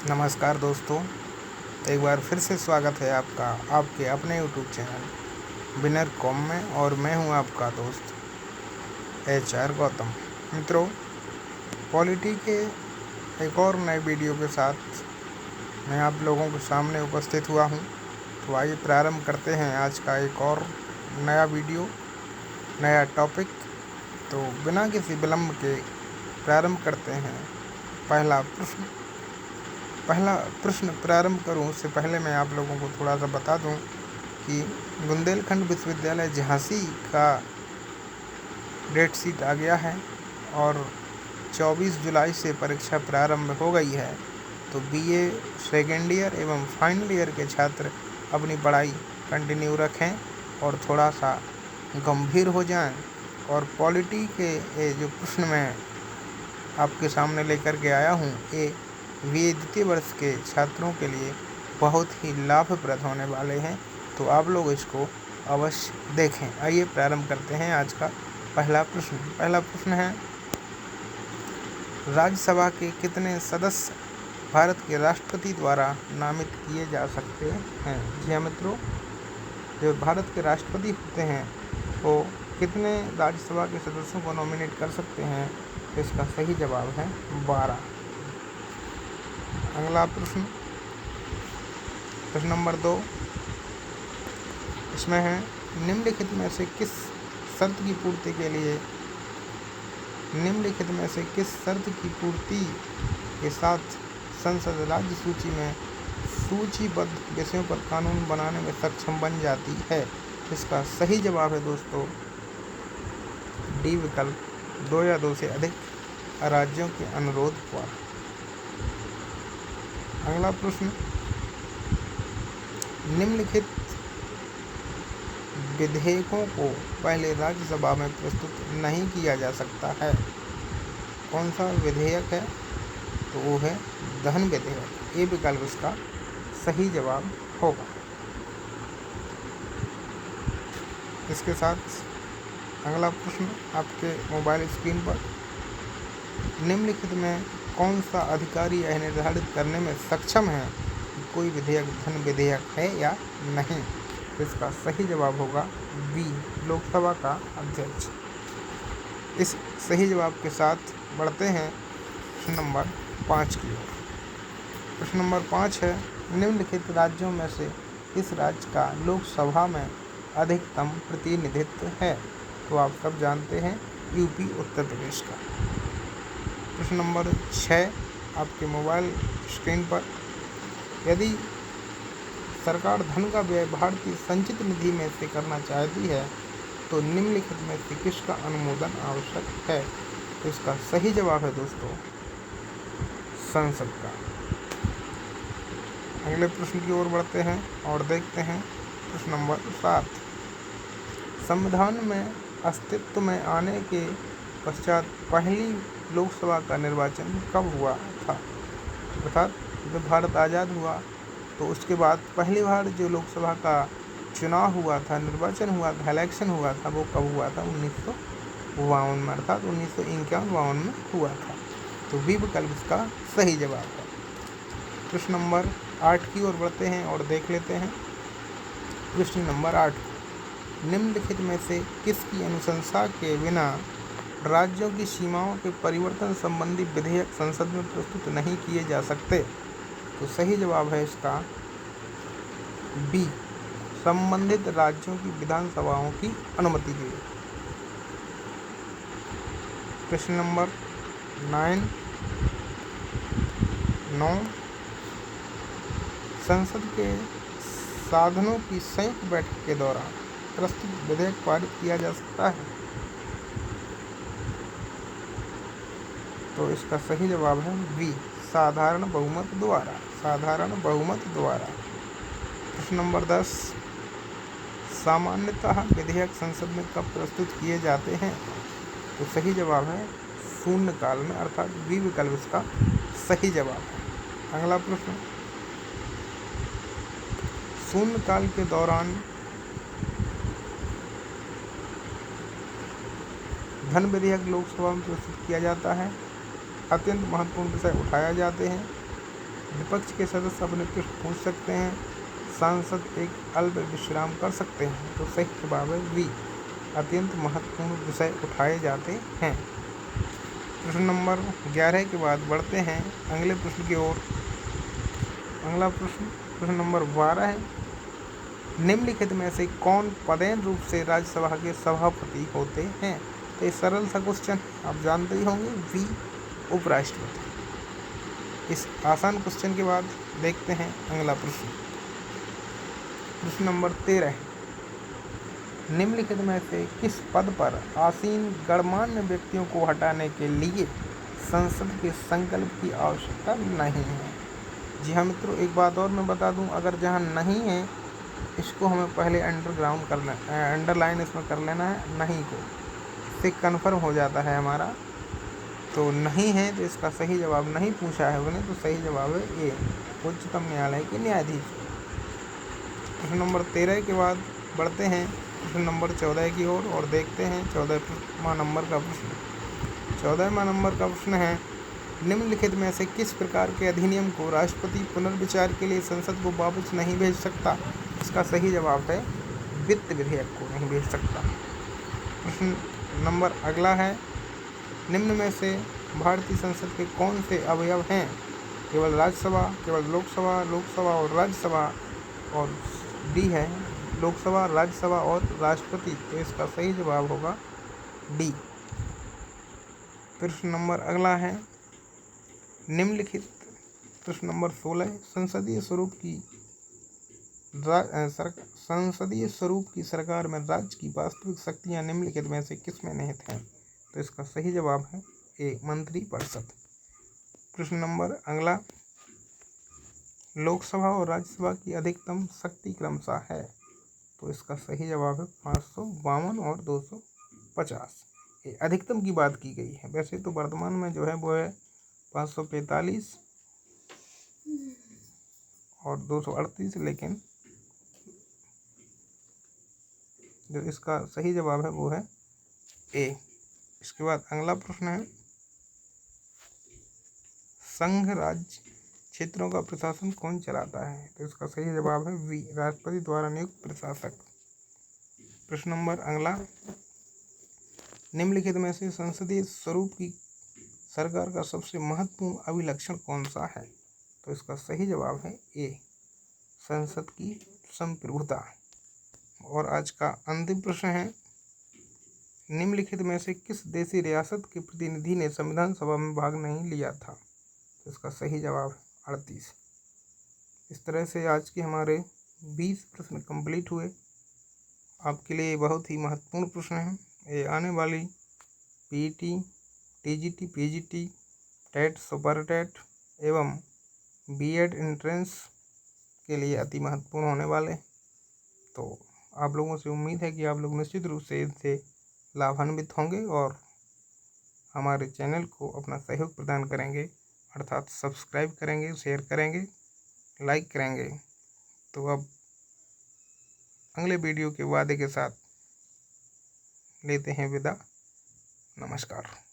नमस्कार दोस्तों, एक बार फिर से स्वागत है आपका आपके अपने यूट्यूब चैनल विनर कॉम में। और मैं हूं आपका दोस्त HR गौतम। मित्रों, पॉलिटी के एक और नए वीडियो के साथ मैं आप लोगों के सामने उपस्थित हुआ हूं। तो आइए प्रारंभ करते हैं आज का एक और नया वीडियो, नया टॉपिक। तो बिना किसी विलंब के प्रारंभ करते हैं। पहला प्रश्न प्रारंभ करूं उससे पहले मैं आप लोगों को थोड़ा सा बता दूं कि बुंदेलखंड विश्वविद्यालय झांसी का डेट शीट आ गया है और 24 जुलाई से परीक्षा प्रारंभ हो गई है। तो BA सेकेंड ईयर एवं फाइनल ईयर के छात्र अपनी पढ़ाई कंटिन्यू रखें और थोड़ा सा गंभीर हो जाएं। और पॉलिटी के ये जो प्रश्न मैं आपके सामने लेकर के आया हूँ, ये द्वितीय वर्ष के छात्रों के लिए बहुत ही लाभप्रद होने वाले हैं। तो आप लोग इसको अवश्य देखें। आइए प्रारंभ करते हैं आज का पहला प्रश्न है, राज्यसभा के कितने सदस्य भारत के राष्ट्रपति द्वारा नामित किए जा सकते हैं? जी हाँ मित्रों, जो भारत के राष्ट्रपति होते हैं वो कितने राज्यसभा के सदस्यों को नॉमिनेट कर सकते हैं? इसका सही जवाब है 12। अगला प्रश्न नंबर 2, इसमें है, निम्नलिखित में से किस शर्त की पूर्ति के साथ संसद राज्य सूची में सूचीबद्ध विषयों पर कानून बनाने में सक्षम बन जाती है? इसका सही जवाब है दोस्तों डी विकल्प, 2 या 2 से अधिक राज्यों के अनुरोध पर। अगला प्रश्न, निम्नलिखित विधेयकों को पहले राज्यसभा में प्रस्तुत नहीं किया जा सकता है? कौन सा विधेयक है? तो वो है धन विधेयक। ये विकल्प इसका सही जवाब होगा। इसके साथ अगला प्रश्न आपके मोबाइल स्क्रीन पर, निम्नलिखित में कौन सा अधिकारी यह निर्धारित करने में सक्षम है कि कोई विधेयक धन विधेयक है या नहीं? इसका सही जवाब होगा बी, लोकसभा का अध्यक्ष। इस सही जवाब के साथ बढ़ते हैं प्रश्न नंबर 5 की ओर। प्रश्न नंबर 5 है, निम्नलिखित राज्यों में से किस राज्य का लोकसभा में अधिकतम प्रतिनिधित्व है? तो आप सब जानते हैं यूपी, उत्तर प्रदेश का। प्रश्न नंबर 6 आपके मोबाइल स्क्रीन पर, यदि सरकार धन का व्यय भारतीय संचित निधि में से करना चाहती है तो निम्नलिखित में से किसका अनुमोदन आवश्यक है? तो इसका सही जवाब है दोस्तों संसद का। अगले प्रश्न की ओर बढ़ते हैं और देखते हैं प्रश्न नंबर 7, संविधान में अस्तित्व में आने के पश्चात पहली लोकसभा का निर्वाचन कब हुआ था? अर्थात जब भारत आज़ाद हुआ तो उसके बाद पहली बार जो लोकसभा का चुनाव हुआ था, निर्वाचन हुआ था, इलेक्शन हुआ था, वो कब हुआ था? 1952 में, अर्थात 1951-52 में हुआ था। तो बी विकल्प इसका सही जवाब है। प्रश्न नंबर 8 की ओर बढ़ते हैं और देख लेते हैं। प्रश्न नंबर 8, निम्नलिखित में से किसकी अनुशंसा के बिना राज्यों की सीमाओं के परिवर्तन संबंधी विधेयक संसद में प्रस्तुत नहीं किए जा सकते? तो सही जवाब है इसका बी, संबंधित राज्यों की विधानसभाओं की अनुमति के लिए। प्रश्न नंबर 9, संसद के साधनों की संयुक्त बैठक के दौरान प्रस्तुत विधेयक पारित किया जा सकता है? तो इसका सही जवाब है बी, साधारण बहुमत द्वारा। प्रश्न नंबर 10, सामान्यतः विधेयक संसद में कब प्रस्तुत किए जाते हैं? तो सही जवाब है शून्यकाल में, अर्थात बी विकल्प इसका सही जवाब है। अगला प्रश्न, शून्यकाल के दौरान धन विधेयक लोकसभा में प्रस्तुत किया जाता है। अत्यंत महत्वपूर्ण विषय उठाए जाते हैं। विपक्ष के सदस्य अपने प्रश्न पूछ सकते हैं, सांसद एक अल्प विश्राम कर सकते हैं। तो सही जवाब है बी, अत्यंत महत्वपूर्ण विषय उठाए जाते हैं। प्रश्न नंबर 11 के बाद बढ़ते हैं अगले प्रश्न की ओर। अगला प्रश्न नंबर 12 है, निम्नलिखित में से कौन पदेन रूप से राज्यसभा के सभापति होते हैं? तो ये सरल सा क्वेश्चन आप जानते ही होंगे, बी, उपराष्ट्रपति। इस आसान क्वेश्चन के बाद देखते हैं अगला प्रश्न। प्रश्न नंबर 13 है, निम्नलिखित में से किस पद पर आसीन गणमान्य व्यक्तियों को हटाने के लिए संसद के संकल्प की आवश्यकता नहीं है? जी हाँ मित्रों, एक बात और मैं बता दूं, अगर जहां नहीं है इसको हमें पहले अंडरलाइन इसमें कर लेना है, नहीं को, इससे कन्फर्म हो जाता है हमारा। तो नहीं है तो इसका सही जवाब, नहीं पूछा है उन्होंने, तो सही जवाब है ए, उच्चतम न्यायालय के न्यायाधीश। प्रश्न नंबर 13 के बाद बढ़ते हैं प्रश्न नंबर 14 की ओर और देखते हैं 14वां नंबर का प्रश्न। 14वां नंबर का प्रश्न है, निम्नलिखित में से किस प्रकार के अधिनियम को राष्ट्रपति पुनर्विचार के लिए संसद को वापस नहीं भेज सकता? इसका सही जवाब है वित्त विधेयक को नहीं भेज सकता। प्रश्न नंबर अगला है, निम्न में से भारतीय संसद के कौन से अवयव हैं? केवल राज्यसभा, केवल लोकसभा और राज्यसभा, और डी है लोकसभा, राज्यसभा और राष्ट्रपति। तो इसका सही जवाब होगा डी। प्रश्न नंबर अगला है, निम्नलिखित प्रश्न नंबर 16, संसदीय स्वरूप की सरकार में राज्य की वास्तविक शक्तियां निम्नलिखित में से किसमें निहित हैं? तो इसका सही जवाब है ए, मंत्रिपरिषद। प्रश्न नंबर अगला, लोकसभा और राज्यसभा की अधिकतम शक्ति क्रमशः है? तो इसका सही जवाब है 552 और 250। ये अधिकतम की बात की गई है, वैसे तो वर्तमान में जो है वो है 545 और 238, लेकिन जो इसका सही जवाब है वो है ए। इसके बाद अगला प्रश्न है, संघ राज्य क्षेत्रों का प्रशासन कौन चलाता है? तो इसका सही जवाब है वी, राष्ट्रपति द्वारा नियुक्त प्रशासक। प्रश्न नंबर अगला, निम्नलिखित में से संसदीय स्वरूप की सरकार का सबसे महत्वपूर्ण अभिलक्षण कौन सा है? तो इसका सही जवाब है ए, संसद की संप्रभुता। और आज का अंतिम प्रश्न है, निम्नलिखित में से किस देशी रियासत के प्रतिनिधि ने संविधान सभा में भाग नहीं लिया था? तो इसका सही जवाब है 38। इस तरह से आज के हमारे 20 प्रश्न कंप्लीट हुए। आपके लिए बहुत ही महत्वपूर्ण प्रश्न है। ये आने वाली PET, TGT, PGT, TET, super TET एवं बीएड एंट्रेंस के लिए अति महत्वपूर्ण होने वाले। तो आप लोगों से उम्मीद है कि आप लोग निश्चित रूप से इनसे लाभान्वित होंगे और हमारे चैनल को अपना सहयोग प्रदान करेंगे, अर्थात सब्सक्राइब करेंगे, शेयर करेंगे, लाइक करेंगे। तो अब अगले वीडियो के वादे के साथ लेते हैं विदा। नमस्कार।